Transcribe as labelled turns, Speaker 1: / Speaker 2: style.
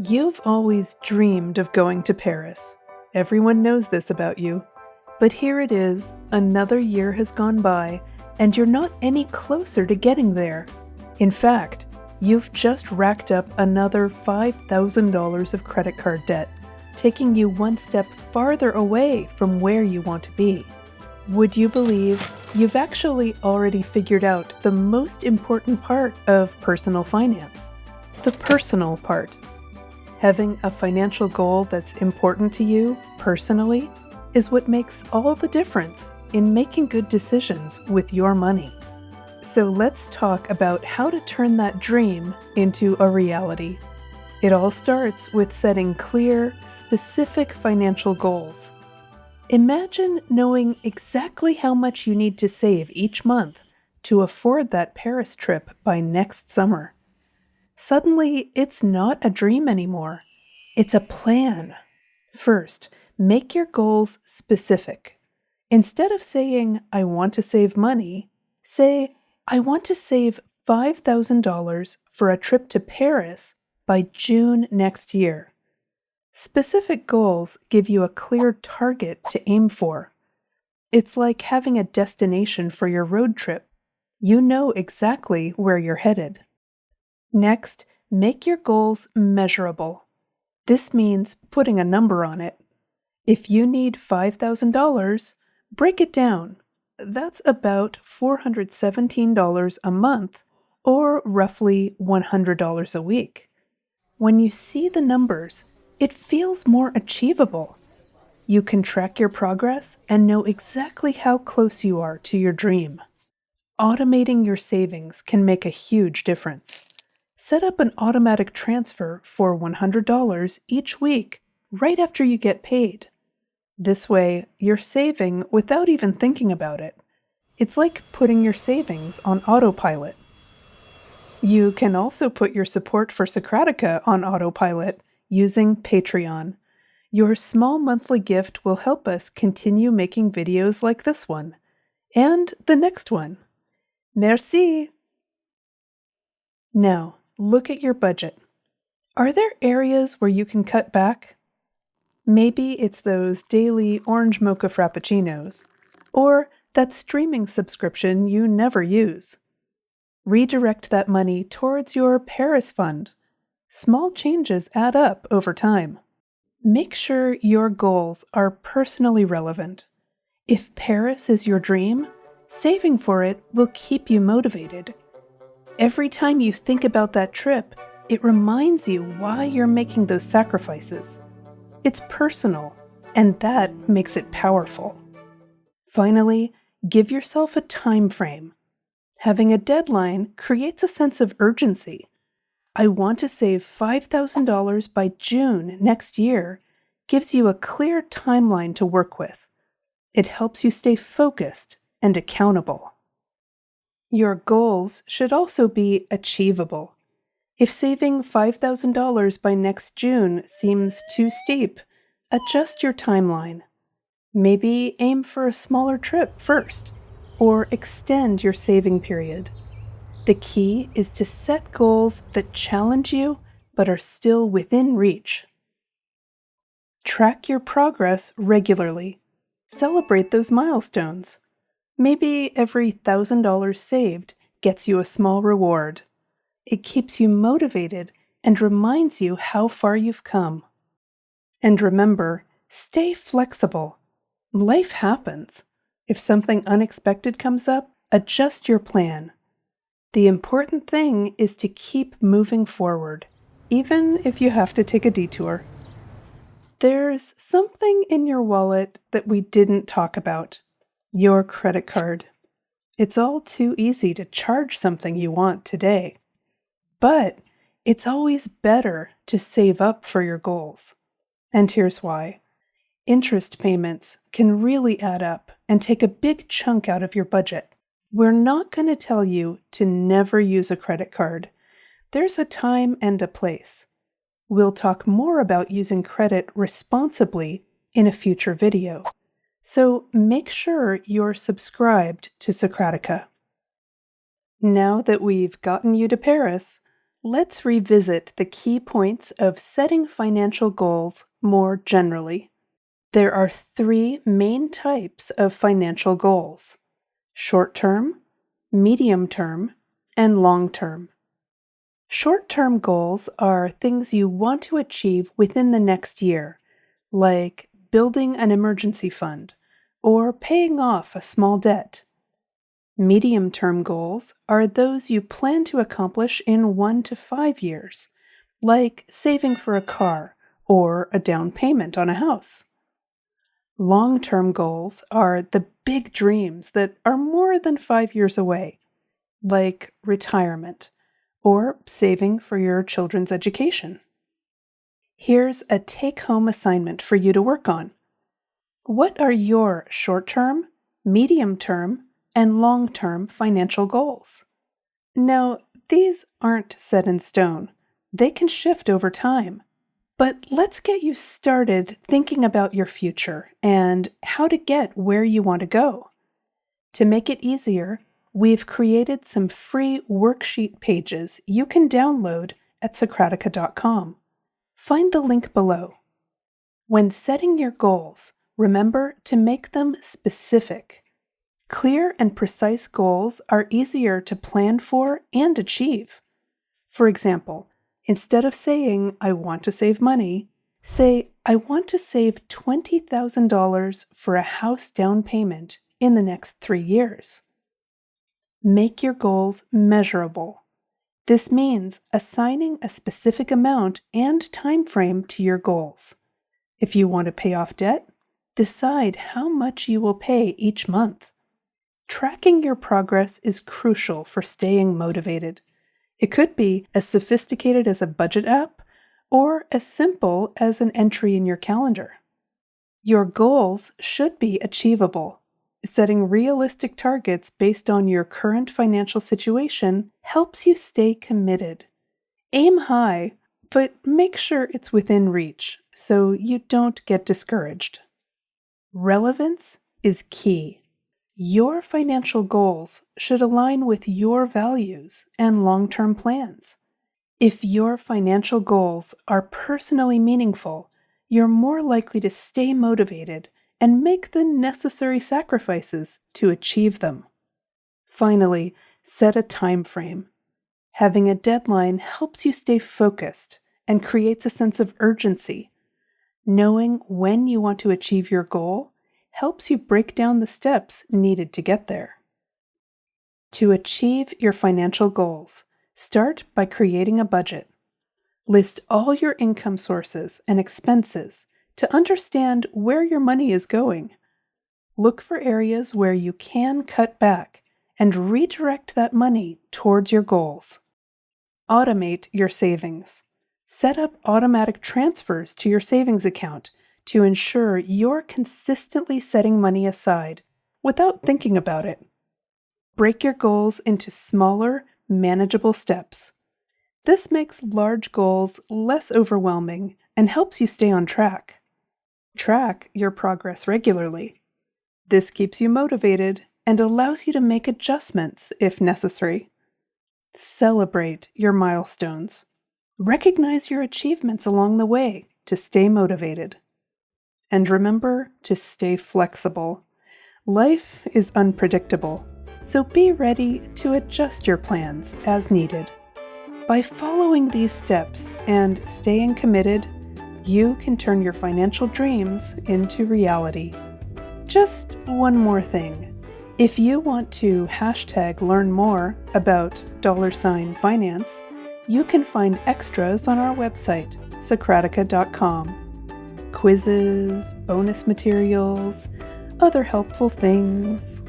Speaker 1: You've always dreamed of going to Paris. Everyone knows this about you. But here it is, another year has gone by, and you're not any closer to getting there. In fact, you've just racked up another $5,000 of credit card debt, taking you one step farther away from where you want to be. Would you believe you've actually already figured out the most important part of personal finance? The personal part. Having a financial goal that's important to you personally is what makes all the difference in making good decisions with your money. So let's talk about how to turn that dream into a reality. It all starts with setting clear, specific financial goals. Imagine knowing exactly how much you need to save each month to afford that Paris trip by next summer. Suddenly, it's not a dream anymore. It's a plan. First, make your goals specific. Instead of saying, I want to save money, say, I want to save $5,000 for a trip to Paris by June next year. Specific goals give you a clear target to aim for. It's like having a destination for your road trip. You know exactly where you're headed. Next, make your goals measurable. This means putting a number on it. If you need $5,000, break it down. That's about $417 a month, or roughly $100 a week. When you see the numbers, it feels more achievable. You can track your progress and know exactly how close you are to your dream. Automating your savings can make a huge difference. Set up an automatic transfer for $100 each week right after you get paid. This way, you're saving without even thinking about it. It's like putting your savings on autopilot. You can also put your support for Socratica on autopilot using Patreon. Your small monthly gift will help us continue making videos like this one, and the next one. Merci! Now, look at your budget. Are there areas where you can cut back? Maybe it's those daily orange mocha frappuccinos, or that streaming subscription you never use. Redirect that money towards your Paris fund. Small changes add up over time. Make sure your goals are personally relevant. If Paris is your dream, saving for it will keep you motivated. Every time you think about that trip, it reminds you why you're making those sacrifices. It's personal, and that makes it powerful. Finally, give yourself a time frame. Having a deadline creates a sense of urgency. I want to save $5,000 by June next year gives you a clear timeline to work with. It helps you stay focused and accountable. Your goals should also be achievable. If saving $5,000 by next June seems too steep, adjust your timeline. Maybe aim for a smaller trip first, or extend your saving period. The key is to set goals that challenge you but are still within reach. Track your progress regularly. Celebrate those milestones. Maybe every $1,000 saved gets you a small reward. It keeps you motivated and reminds you how far you've come. And remember, stay flexible. Life happens. If something unexpected comes up, adjust your plan. The important thing is to keep moving forward, even if you have to take a detour. There's something in your wallet that we didn't talk about. Your credit card. It's all too easy to charge something you want today. But it's always better to save up for your goals. And here's why. Interest payments can really add up and take a big chunk out of your budget. We're not going to tell you to never use a credit card. There's a time and a place. We'll talk more about using credit responsibly in a future video. So make sure you're subscribed to Socratica. Now that we've gotten you to Paris, let's revisit the key points of setting financial goals more generally. There are three main types of financial goals: short-term, medium-term, and long-term. Short-term goals are things you want to achieve within the next year, like building an emergency fund or paying off a small debt. Medium-term goals are those you plan to accomplish in 1 to 5 years, like saving for a car or a down payment on a house. Long-term goals are the big dreams that are more than 5 years away, like retirement or saving for your children's education. Here's a take-home assignment for you to work on. What are your short-term, medium-term, and long-term financial goals? Now, these aren't set in stone. They can shift over time. But let's get you started thinking about your future and how to get where you want to go. To make it easier, we've created some free worksheet pages you can download at Socratica.com. Find the link below. When setting your goals, remember to make them specific. Clear and precise goals are easier to plan for and achieve. For example, instead of saying, "I want to save money," say, "I want to save $20,000 for a house down payment in the next 3 years." Make your goals measurable. This means assigning a specific amount and time frame to your goals. If you want to pay off debt, decide how much you will pay each month. Tracking your progress is crucial for staying motivated. It could be as sophisticated as a budget app or as simple as an entry in your calendar. Your goals should be achievable. Setting realistic targets based on your current financial situation helps you stay committed. Aim high, but make sure it's within reach so you don't get discouraged. Relevance is key. Your financial goals should align with your values and long-term plans. If your financial goals are personally meaningful, you're more likely to stay motivated and make the necessary sacrifices to achieve them. Finally, set a time frame. Having a deadline helps you stay focused and creates a sense of urgency. Knowing when you want to achieve your goal helps you break down the steps needed to get there. To achieve your financial goals, start by creating a budget. List all your income sources and expenses to understand where your money is going. Look for areas where you can cut back and redirect that money towards your goals. Automate your savings. Set up automatic transfers to your savings account to ensure you're consistently setting money aside without thinking about it. Break your goals into smaller, manageable steps. This makes large goals less overwhelming and helps you stay on track. Track your progress regularly. This keeps you motivated and allows you to make adjustments if necessary. Celebrate your milestones. Recognize your achievements along the way to stay motivated. And remember to stay flexible. Life is unpredictable, so be ready to adjust your plans as needed. By following these steps and staying committed, you can turn your financial dreams into reality. Just one more thing. If you want to #learn more about $finance, you can find extras on our website, Socratica.com. Quizzes, bonus materials, other helpful things.